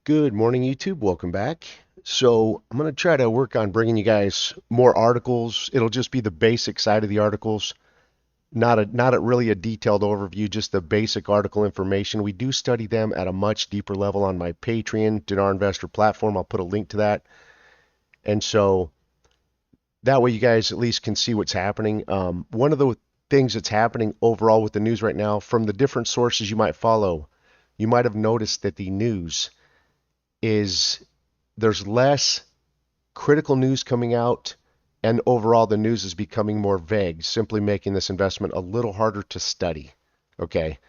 Good morning, YouTube. Welcome back. So I'm going to try to work on bringing you guys more articles. It'll just be the basic side of the articles, not a really a detailed overview, just the basic article information. We do study them at a much deeper level on my Patreon, Dinar Investor platform. I'll put a link to that. And so that way you guys at least can see what's happening. One of the things that's happening overall with the news right now, from the different sources you might follow, you might have noticed that the news is there's less critical news coming out, and overall the news is becoming more vague, simply making this investment a little harder to study. Okay,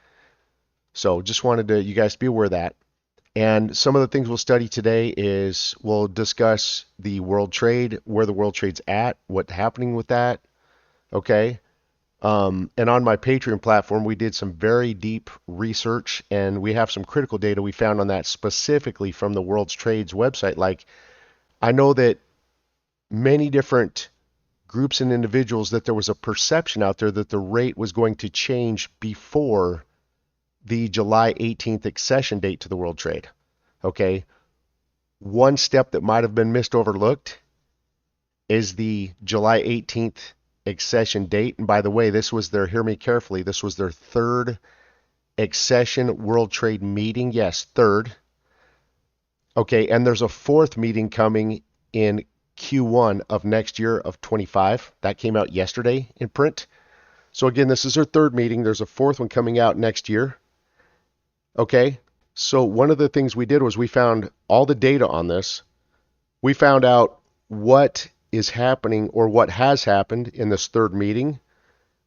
so just wanted to you guys to be aware of that. And some of the things we'll study today is we'll discuss the world trade, where the world trade's at, what's happening with that. Okay. And on my Patreon platform, we did some very deep research and we have some critical data we found on that specifically from the World's Trades website. Like, I know that many different groups and individuals that there was a perception out there that the rate was going to change before the July 18th accession date to the World Trade. Okay. One step that might have been missed overlooked is the July 18th accession date. And by the way, hear me carefully, this was their third accession World Trade meeting. Yes, third. Okay, and there's a fourth meeting coming in Q1 of next year of 25. That came out yesterday in print. So again, this is their third meeting. There's a fourth one coming out next year. Okay, so one of the things we did was we found all the data on this. We found out what is happening or what has happened in this third meeting.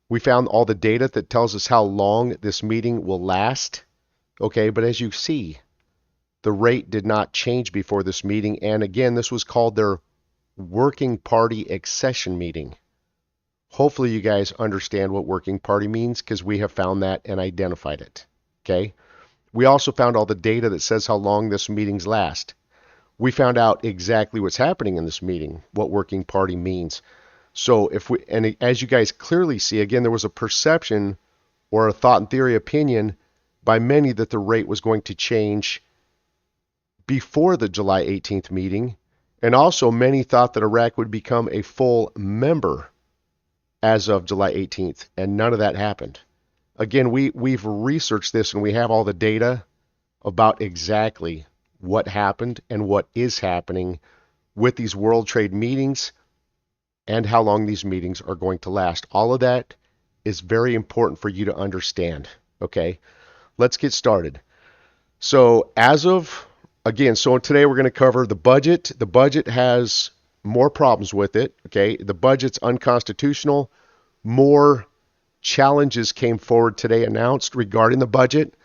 We found all the data that tells us how long this meeting will last. Okay, but as you see, the rate did not change before this meeting. And again, this was called their working party accession meeting. Hopefully you guys understand what working party means because we have found that and identified it. Okay. We also found all the data that says how long this meetings last. We found out exactly what's happening in this meeting, what working party means. So and as you guys clearly see, again, there was a perception or a thought and theory opinion by many that the rate was going to change before the July 18th meeting. And also many thought that Iraq would become a full member as of July 18th, and none of that happened. Again, we've researched this and we have all the data about exactly what happened and what is happening with these World Trade meetings and how long these meetings are going to last. All of that is very important for you to understand. Okay, let's get started. So so today we're going to cover the budget. The budget has more problems with it. Okay, the budget's unconstitutional. More challenges came forward today announced regarding the budget.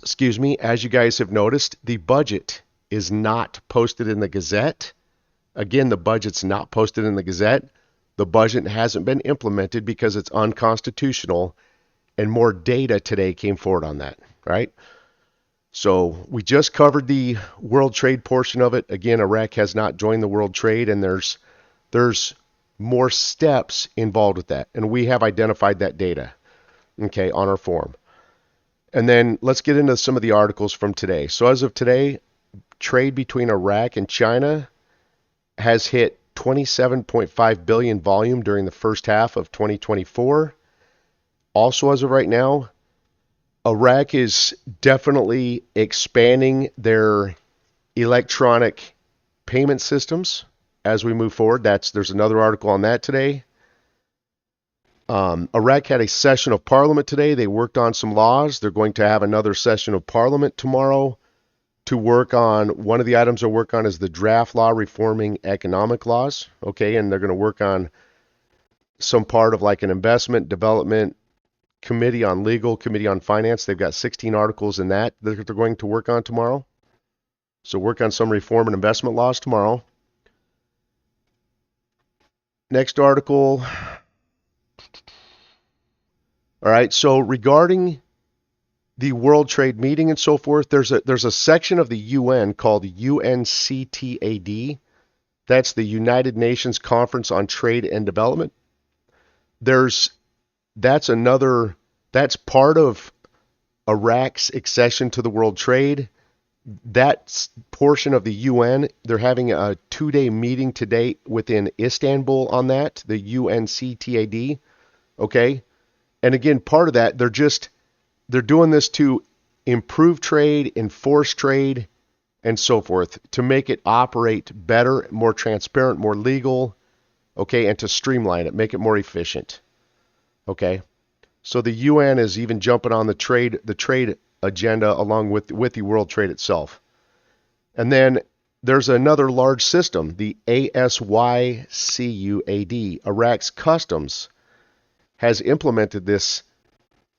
Excuse me, as you guys have noticed, the budget is not posted in the Gazette. Again, the budget's not posted in the Gazette. The budget hasn't been implemented because it's unconstitutional, and more data today came forward on that, right? So we just covered the world trade portion of it. Again, Iraq has not joined the world trade, and there's more steps involved with that, and we have identified that data, okay, on our form. And then let's get into some of the articles from today. So as of today, trade between Iraq and China has hit 27.5 billion volume during the first half of 2024. Also, as of right now, Iraq is definitely expanding their electronic payment systems as we move forward. There's another article on that today. Iraq had a session of parliament today. They worked on some laws. They're going to have another session of parliament tomorrow to work on. One of the items they'll work on is the draft law reforming economic laws. Okay, and they're going to work on some part of like an investment development committee on legal, committee on finance. They've got 16 articles in that they're going to work on tomorrow. So work on some reform and investment laws tomorrow. Next article. All right, so regarding the World Trade meeting and so forth, there's a section of the UN called UNCTAD. That's the United Nations Conference on Trade and Development. That's part of Iraq's accession to the World Trade, that portion of the UN, they're having a 2-day meeting today within Istanbul on that, the UNCTAD, okay? And again, part of that, they're doing this to improve trade, enforce trade, and so forth, to make it operate better, more transparent, more legal, okay, and to streamline it, make it more efficient, okay? So the UN is even jumping on the trade agenda along with the world trade itself. And then there's another large system, the ASYCUAD. Iraq's customs has implemented this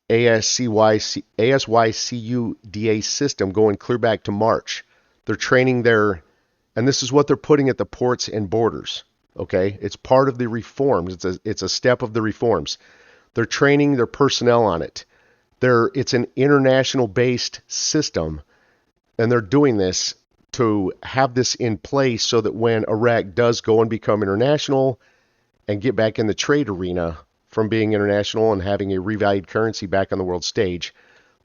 ASYCUDA system going clear back to March. They're training and this is what they're putting at the ports and borders. Okay, it's part of the reforms. It's a step of the reforms. They're training their personnel on it. It's an international based system, and they're doing this to have this in place so that when Iraq does go and become international and get back in the trade arena from being international and having a revalued currency back on the world stage,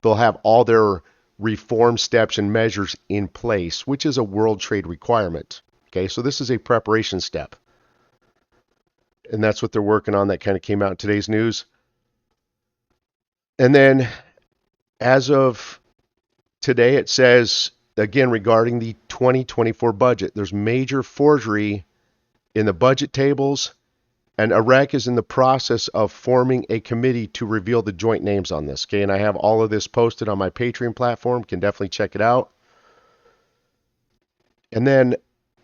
they'll have all their reform steps and measures in place, which is a world trade requirement. Okay, so this is a preparation step. And that's what they're working on. That kind of came out in today's news. And then as of today, it says, again, regarding the 2024 budget, there's major forgery in the budget tables, and Iraq is in the process of forming a committee to reveal the joint names on this. Okay, and I have all of this posted on my Patreon platform. Can definitely check it out. And then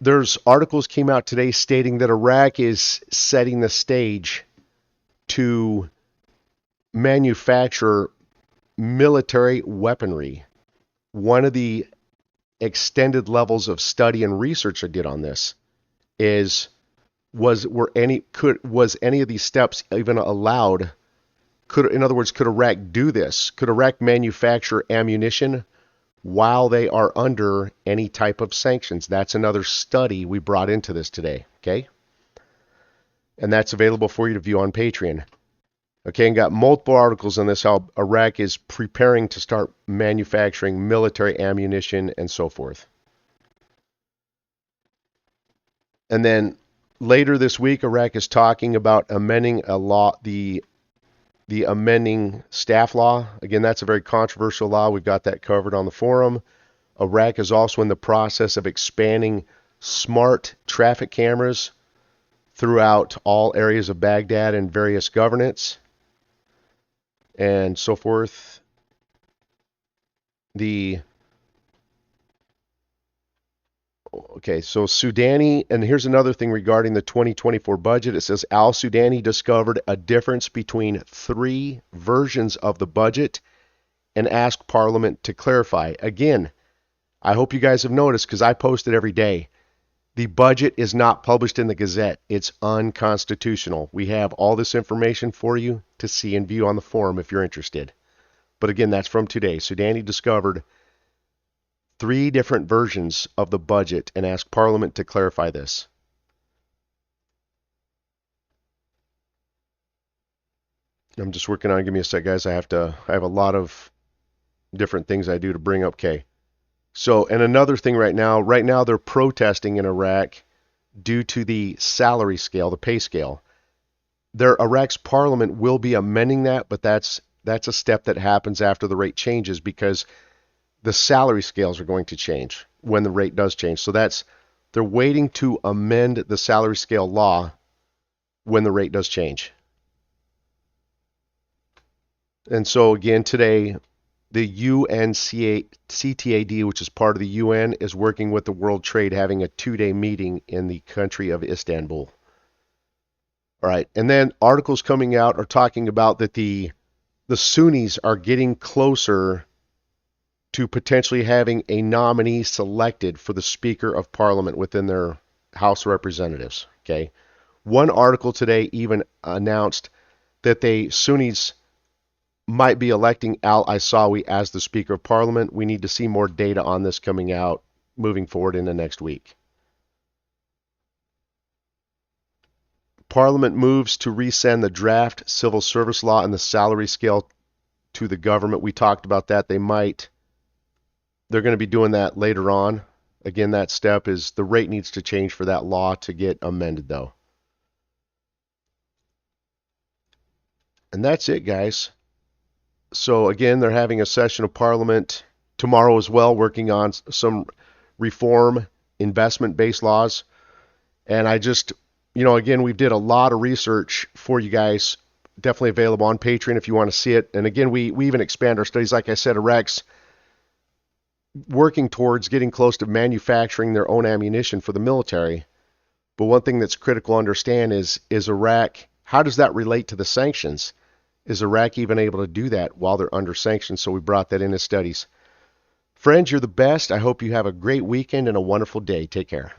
there's articles came out today stating that Iraq is setting the stage to manufacture military weaponry. One of the extended levels of study and research I did on this was any of these steps even allowed? In other words, could Iraq do this? Could Iraq manufacture ammunition while they are under any type of sanctions? That's another study we brought into this today, okay? And that's available for you to view on Patreon. Okay, and got multiple articles on this, how Iraq is preparing to start manufacturing military ammunition and so forth. And then later this week, Iraq is talking about amending a law, the amending staff law. Again, that's a very controversial law. We've got that covered on the forum. Iraq is also in the process of expanding smart traffic cameras throughout all areas of Baghdad and various governance and so forth. So Sudani, and here's another thing regarding the 2024 budget. It says Al-Sudani discovered a difference between 3 versions of the budget and asked Parliament to clarify. Again, I hope you guys have noticed, because I post it every day. The budget is not published in the Gazette. It's unconstitutional. We have all this information for you to see and view on the forum if you're interested. But again, that's from today. Sudani discovered 3 different versions of the budget and asked Parliament to clarify this. I'm just working on it. Give me a sec, guys. I have a lot of different things I do to bring up. Okay. So, and another thing right now they're protesting in Iraq due to the salary scale, the pay scale. Iraq's parliament will be amending that, but that's a step that happens after the rate changes, because the salary scales are going to change when the rate does change. So they're waiting to amend the salary scale law when the rate does change. And so again, today, the UNCTAD, which is part of the UN, is working with the World Trade, having a 2-day meeting in the country of Istanbul. All right, and then articles coming out are talking about that the Sunnis are getting closer to potentially having a nominee selected for the Speaker of Parliament within their House of Representatives. Okay, one article today even announced that Sunnis might be electing al-Isawi as the Speaker of Parliament. We need to see more data on this coming out moving forward in the next week. Parliament moves to resend the draft civil service law and the salary scale to the government. We talked about that. They're going to be doing that later on. Again, that step is the rate needs to change for that law to get amended, though. And that's it, guys. So again, they're having a session of Parliament tomorrow as well, working on some reform investment-based laws. And I just, again, we did a lot of research for you guys. Definitely available on Patreon if you want to see it. And again, we even expand our studies. Like I said, Iraq's working towards getting close to manufacturing their own ammunition for the military. But one thing that's critical to understand is Iraq, how does that relate to the sanctions? Is Iraq even able to do that while they're under sanctions? So we brought that into studies. Friends, you're the best. I hope you have a great weekend and a wonderful day. Take care.